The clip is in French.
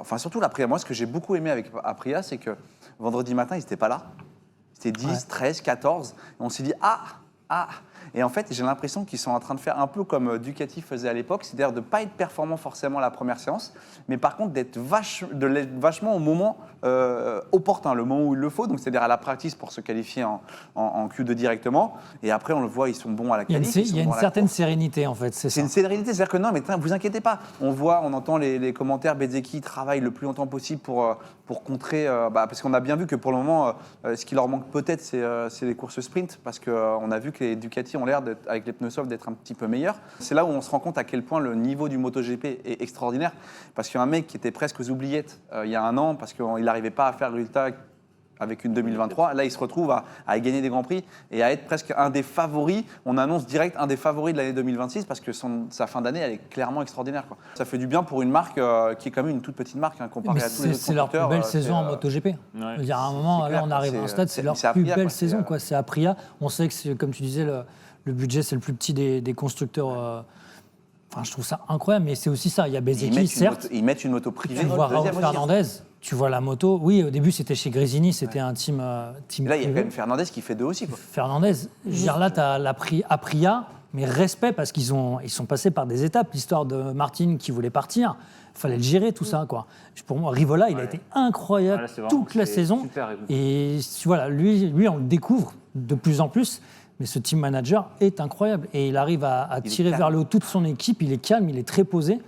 enfin surtout l'Aprilia. Moi, ce que j'ai beaucoup aimé avec Aprilia, c'est que vendredi matin, ils n'étaient pas là. C'était 10, 13, 14. Et on s'est dit, ah. Et en fait, j'ai l'impression qu'ils sont en train de faire un peu comme Ducati faisait à l'époque, c'est-à-dire de ne pas être performant forcément la première séance, mais par contre d'être vachement au moment opportun, le moment où il le faut, donc c'est-à-dire à la practice pour se qualifier en Q2 directement. Et après, on le voit, ils sont bons à la qualif. Il y a une certaine sérénité, en fait, c'est ça. C'est une sérénité, c'est-à-dire que non, mais vous inquiétez pas. On entend les commentaires, Bezzecchi travaille le plus longtemps possible pour contrer, parce qu'on a bien vu que pour le moment, ce qui leur manque peut-être, c'est les courses sprint, parce qu'on a vu que les Ducati ont l'air, avec les pneus softs, d'être un petit peu meilleurs. C'est là où on se rend compte à quel point le niveau du MotoGP est extraordinaire, parce qu'il y a un mec qui était presque aux oubliettes il y a un an, parce qu'il n'arrivait pas à faire le résultat avec une 2023. Là, il se retrouve à gagner des Grands Prix et à être presque un des favoris. On annonce direct un des favoris de l'année 2026 parce que sa fin d'année, elle est clairement extraordinaire, quoi. Ça fait du bien pour une marque qui est quand même une toute petite marque comparée à tous les autres c'est leur plus belle saison en MotoGP. Ouais. Il y a un moment, là, on arrive à un stade, c'est leur plus Aprilia, belle quoi. saison. C'est Aprilia. On sait que, comme tu disais, le budget, c'est le plus petit des constructeurs. Enfin, je trouve ça incroyable, mais c'est aussi ça. Il y a Bezzecchi, certes. Ils mettent une moto privée. Tu vois Raúl Fernandez, tu vois la moto. Oui, au début, c'était chez Gresini, c'était un team Là, il y a privé. quand même Fernandez qui fait deux aussi, quoi. Fernandez, je veux dire, là, tu as Aprilia, mais respect parce ils sont passés par des étapes. L'histoire de Martin qui voulait partir, il fallait le gérer, tout ça, quoi. Pour moi, Rivola, il a été incroyable toute la saison. Super, et voilà, lui, on le découvre de plus en plus. Mais ce team manager est incroyable et il arrive à tirer vers le haut toute son équipe. Il est calme, il est très posé.